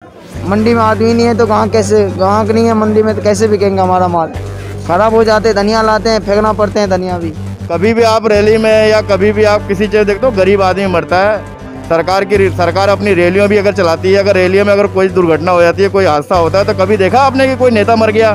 मंडी में आदमी नहीं है तो ग्राहक नहीं है मंडी में तो कैसे बिकेंगे हमारा माल। खराब हो जाते, धनिया लाते हैं, फेंकना पड़ते हैं धनिया भी। कभी भी आप रैली में या कभी भी आप किसी चीज़ देखते हो गरीब आदमी मरता है। सरकार अपनी रैलियों भी अगर चलाती है, अगर रैलियों में अगर कोई दुर्घटना हो जाती है, कोई हादसा होता है, तो कभी देखा आपने कि कोई नेता मर गया?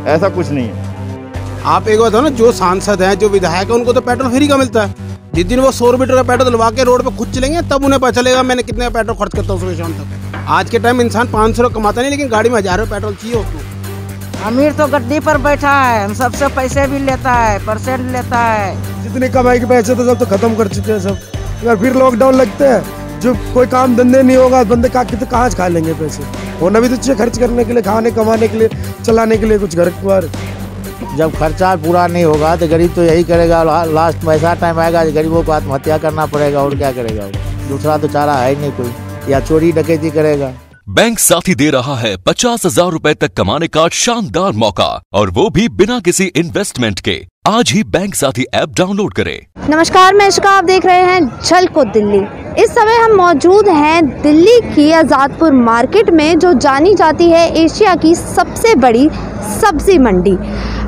ऐसा कुछ नहीं है। आप एक बात हो ना, जो सांसद हैं, जो विधायक हैं, उनको तो पेट्रोल फ्री का मिलता है। जिस दिन वो 100 लीटर का पेट्रोल डलवा के रोड पे खुद चलेंगे तब उन्हें पता चलेगा मैंने कितने का पेट्रोल खर्च करता हूँ सुबह शाम तक। आज के टाइम इंसान 500 रुपये कमाता नहीं, लेकिन गाड़ी में 1000 रुपये पेट्रोल चाहिए उसको। अमीर तो गद्दी पर बैठा है, हम सबसे पैसे भी लेता है, परसेंट लेता है। जितने कमाई के पैसे थे सब तो खत्म कर चुके हैं सब। अगर फिर लॉकडाउन लगते हैं, जो कोई काम धंधे नहीं होगा, बंदे कहाँ से खा लेंगे पैसे? होना भी तो चाहिए खर्च करने के लिए, खाने कमाने के लिए, चलाने के लिए कुछ घर पर। जब खर्चा पूरा नहीं होगा तो गरीब तो यही करेगा। लास्ट में ऐसा टाइम आएगा गरीबों को आत्महत्या करना पड़ेगा, और क्या करेगा? दूसरा तो चारा है नहीं कोई, या चोरी डकैती करेगा। बैंक साथी दे रहा है 50,000 रुपए तक कमाने का शानदार मौका, और वो भी बिना किसी इन्वेस्टमेंट के। आज ही बैंक साथी ऐप डाउनलोड करें। नमस्कार, मैं इश्का, आप देख रहे हैं झलको दिल्ली। इस समय हम मौजूद हैं दिल्ली की आज़ादपुर मार्केट में, जो जानी जाती है एशिया की सबसे बड़ी सब्जी मंडी।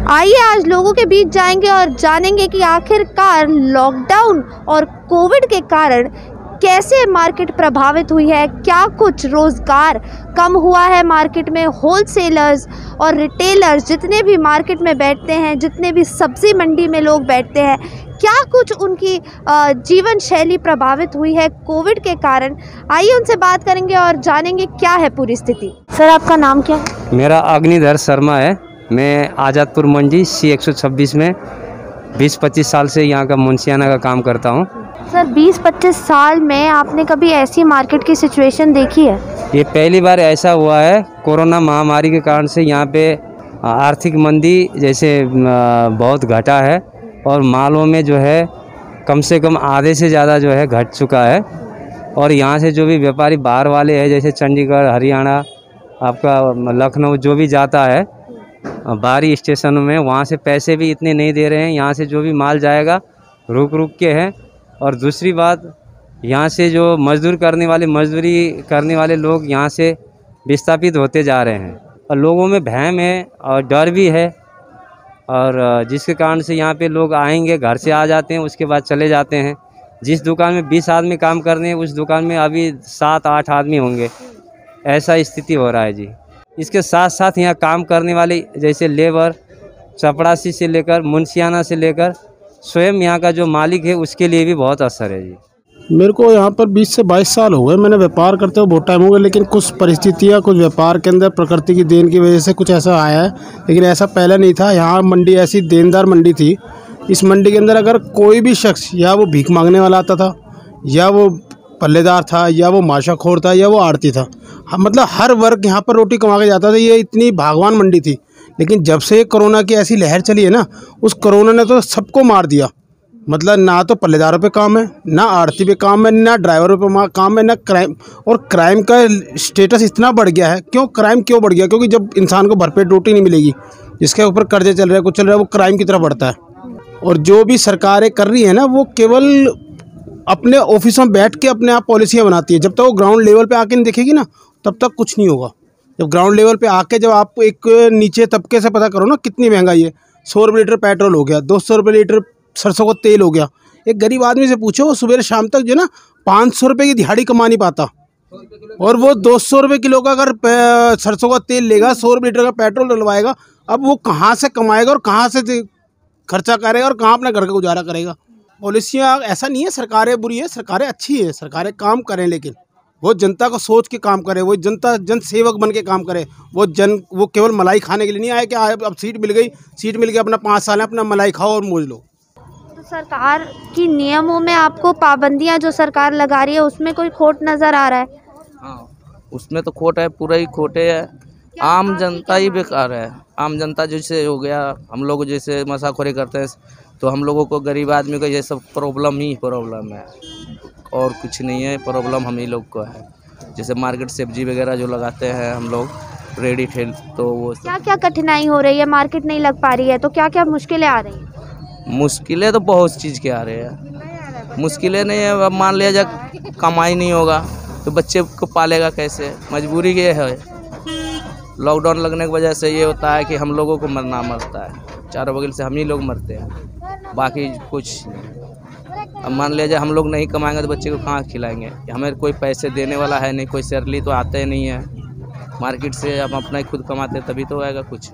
आइए आज लोगों के बीच जाएंगे और जानेंगे कि आखिरकार लॉकडाउन और कोविड के कारण कैसे मार्केट प्रभावित हुई है, क्या कुछ रोज़गार कम हुआ है मार्केट में। होलसेलर्स और रिटेलर्स जितने भी मार्केट में बैठते हैं, जितने भी सब्ज़ी मंडी में लोग बैठते हैं, क्या कुछ उनकी जीवन शैली प्रभावित हुई है कोविड के कारण। आइए उनसे बात करेंगे और जानेंगे क्या है पूरी स्थिति। सर, आपका नाम क्या है? मेरा अग्निधर शर्मा है। मैं आज़ादपुर मंडी C126 में 20-25 साल से यहाँ का मुंशियाना का काम करता हूँ। सर, 20-25 साल में आपने कभी ऐसी मार्केट की सिचुएशन देखी है? ये पहली बार ऐसा हुआ है। कोरोना महामारी के कारण से यहाँ पे आर्थिक मंदी जैसे बहुत घटा है, और मालों में जो है कम से कम आधे से ज़्यादा जो है घट चुका है। और यहाँ से जो भी व्यापारी बाहर वाले हैं, जैसे चंडीगढ़, हरियाणा, आपका लखनऊ, जो भी जाता है बाहरी स्टेशनों में, वहाँ से पैसे भी इतने नहीं दे रहे हैं। यहाँ से जो भी माल जाएगा रुक रुक के है। और दूसरी बात, यहाँ से जो मजदूरी करने वाले लोग यहाँ से विस्थापित होते जा रहे हैं, और लोगों में भय है और डर भी है, और जिसके कारण से यहाँ पे लोग आएंगे, घर से आ जाते हैं, उसके बाद चले जाते हैं। जिस दुकान में 20 आदमी काम करने हैं, उस दुकान में अभी 7-8 आदमी होंगे। ऐसा स्थिति हो रहा है जी। इसके साथ साथ यहाँ काम करने वाले जैसे लेबर, चपरासी से लेकर मुंशियाना से लेकर स्वयं यहाँ का जो मालिक है, उसके लिए भी बहुत असर है जी। मेरे को यहाँ पर 20 से 22 साल हो गए। मैंने व्यापार करते हुए बहुत टाइम हो गया, लेकिन कुछ परिस्थितियाँ, कुछ व्यापार के अंदर प्रकृति की देन की वजह से कुछ ऐसा आया है, लेकिन ऐसा पहले नहीं था। यहाँ मंडी ऐसी देनदार मंडी थी। इस मंडी के अंदर अगर कोई भी शख्स, या वो भीख मांगने वाला आता था, या वो पल्लेदार था, या वो माशाखोर था, या वो आड़ती था, मतलब हर वर्ग यहाँ पर रोटी कमा के जाता था। ये इतनी भागवान मंडी थी। लेकिन जब से कोरोना की ऐसी लहर चली है ना, उस कोरोना ने तो सबको मार दिया। मतलब ना तो पल्लेदारों पे काम है, ना आड़ती पे काम है, ना ड्राइवरों पे काम है, ना क्राइम। और क्राइम का स्टेटस इतना बढ़ गया है। क्राइम क्यों बढ़ गया? क्योंकि जब इंसान को भरपेट रोटी नहीं मिलेगी, जिसके ऊपर कर्जे चल रहे हैं, कुछ चल रहा है, वो क्राइम की तरफ बढ़ता है। और जो भी सरकारें कर रही है ना, वो केवल अपने ऑफिसों में बैठ के अपने आप पॉलिसियाँ बनाती है। जब तक वो ग्राउंड लेवल पे आके नहीं देखेगी ना, तब तक कुछ नहीं होगा। जब ग्राउंड लेवल पे आके, जब आप एक नीचे तबके से पता करो ना कितनी महंगाई है। 100 रुपये लीटर पेट्रोल हो गया, 200 रुपये लीटर सरसों का तेल हो गया। एक गरीब आदमी से पूछो, वो सुबह शाम तक जो ना 500 रुपये की दिहाड़ी कमा नहीं पाता, और वो 200 रुपये किलो का अगर सरसों का तेल लेगा, 100 रुपये लीटर का पेट्रोल डलवाएगा, अब वो कहाँ से कमाएगा और कहाँ से खर्चा करेगा और कहाँ अपने घर का गुजारा करेगा? पॉलिसियाँ, ऐसा नहीं है सरकारें बुरी है, सरकारें अच्छी है, सरकारें काम करें, लेकिन वो जनता को सोच के काम करे, वो जन सेवक बन के काम करे। वो केवल मलाई खाने के लिए नहीं आए कि अब सीट मिल गई अपना 5 साल है, अपना मलाई खाओ और मौज लो। तो सरकार की नियमों में आपको पाबंदियां जो सरकार लगा रही है, उसमें कोई खोट नज़र आ रहा है? हाँ, उसमें तो खोट है, पूरा ही खोटे है। आम जनता ही बेकार है। आम जनता जैसे हो गया, हम लोग जैसे नशाखोरी करते हैं, तो हम लोगों को, गरीब आदमी को, ये सब प्रॉब्लम है, और कुछ नहीं है। प्रॉब्लम हम ही लोग को है। जैसे मार्केट सब्जी वगैरह जो लगाते हैं हम लोग, रेडी ठेल, तो वो क्या क्या कठिनाई हो रही है? मार्केट नहीं लग पा रही है तो क्या क्या मुश्किलें आ रही हैं? मुश्किलें तो बहुत चीज़ के आ रहे हैं। मुश्किलें नहीं है, अब मान लिया जाए कमाई नहीं होगा, तो बच्चे को पालेगा कैसे? मजबूरी ये है। लॉकडाउन लगने की वजह से ये होता है कि हम लोगों को मरना मरता है, चारों बगल से हम ही लोग मरते हैं, बाकी कुछ। अब मान लीजिए हम लोग नहीं कमाएंगे तो बच्चे को कहाँ खिलाएंगे? हमें कोई पैसे देने वाला है नहीं, कोई सैलरी तो आते नहीं है मार्केट से, हम अपना ही खुद कमाते हैं तभी तो आएगा कुछ।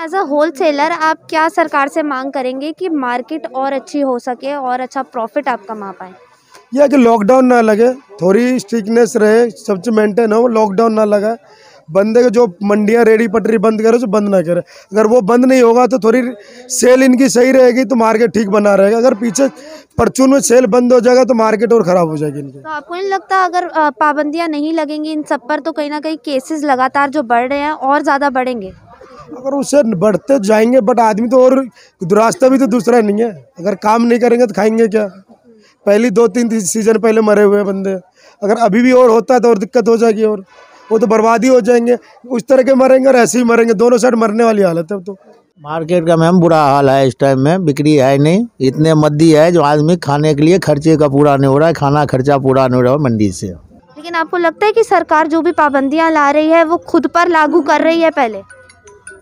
एज अ होलसेलर आप क्या सरकार से मांग करेंगे कि मार्केट और अच्छी हो सके और अच्छा प्रॉफिट आप कमा पाएँ? यह कि लॉकडाउन ना लगे, थोड़ी स्ट्रिक्टनेस रहे, सब चीज़ मेंटेन हो, लॉकडाउन ना लगा, बंदे को जो मंडियाँ रेडी पटरी बंद करे तो बंद ना करे। अगर वो बंद नहीं होगा तो थोड़ी सेल इनकी सही रहेगी तो मार्केट ठीक बना रहेगा। अगर पीछे परचून में सेल बंद हो जाएगा तो मार्केट और ख़राब हो जाएगी इनकी। तो आपको नहीं लगता अगर पाबंदियाँ नहीं लगेंगी इन सब पर तो कहीं ना कहीं केसेस लगातार जो बढ़ रहे हैं और ज़्यादा बढ़ेंगे? अगर उससे बढ़ते जाएंगे, बट आदमी तो और रास्ता भी तो दूसरा नहीं है। अगर काम नहीं करेंगे तो खाएंगे क्या? पहली 2-3 सीजन पहले मरे हुए बंदे, अगर अभी भी और होता है तो और दिक्कत हो जाएगी, और वो तो बर्बादी हो जाएंगे। उस तरह के मरेंगे और ऐसे ही मरेंगे, दोनों साइड मरने वाली हालत है। तो मार्केट का मैम बुरा हाल है इस टाइम में, बिक्री है नहीं, इतने मद्दी है जो आदमी खाने के लिए खर्चे का पूरा नहीं हो रहा है, खाना खर्चा पूरा नहीं हो रहा है मंडी से। लेकिन आपको लगता है कि सरकार जो भी पाबंदियाँ ला रही है वो खुद पर लागू कर रही है? पहले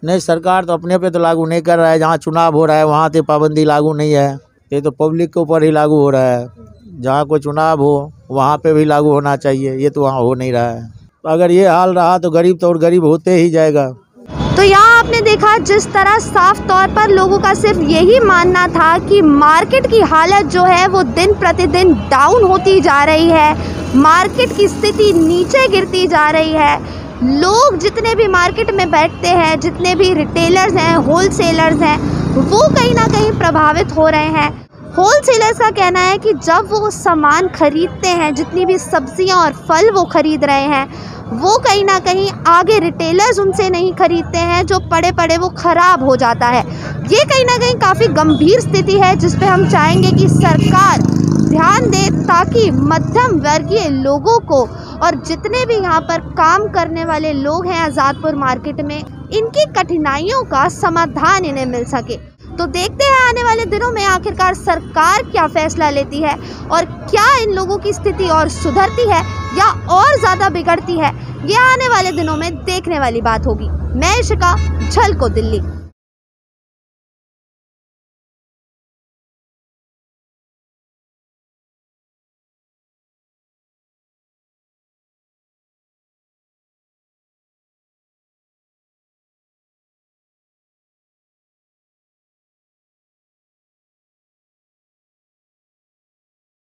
नहीं, सरकार तो अपने पे तो लागू नहीं कर रहा है, जहाँ चुनाव हो रहा है वहाँ तो पाबंदी लागू नहीं है, ये तो पब्लिक के ऊपर ही लागू हो रहा है। जहाँ कोई चुनाव हो वहाँ पे भी लागू होना चाहिए, ये तो वहाँ हो नहीं रहा है। तो अगर ये हाल रहा तो गरीब तो और गरीब होते ही जाएगा। तो यहाँ आपने देखा जिस तरह साफ तौर पर लोगों का सिर्फ यही मानना था कि मार्केट की हालत जो है वो दिन प्रतिदिन डाउन होती जा रही है, मार्केट की स्थिति नीचे गिरती जा रही है। लोग जितने भी मार्केट में बैठते हैं, जितने भी रिटेलर्स हैं, होलसेलर्स हैं, वो कहीं ना कहीं प्रभावित हो रहे हैं। होलसेलर्स का कहना है कि जब वो सामान खरीदते हैं, जितनी भी सब्जियां और फल वो खरीद रहे हैं, वो कहीं ना कहीं आगे रिटेलर्स उनसे नहीं खरीदते हैं, जो पड़े पड़े वो ख़राब हो जाता है। ये कहीं ना कहीं काफ़ी गंभीर स्थिति है जिस पे हम चाहेंगे कि सरकार ध्यान दे ताकि मध्यम वर्गीय लोगों को और जितने भी यहाँ पर काम करने वाले लोग हैं आज़ादपुर मार्केट में, इनकी कठिनाइयों का समाधान इन्हें मिल सके। तो देखते हैं आने वाले दिनों में आखिरकार सरकार क्या फैसला लेती है और क्या इन लोगों की स्थिति और सुधरती है या और ज़्यादा बिगड़ती है, ये आने वाले दिनों में देखने वाली बात होगी। मैं इशिका, झलको दिल्ली।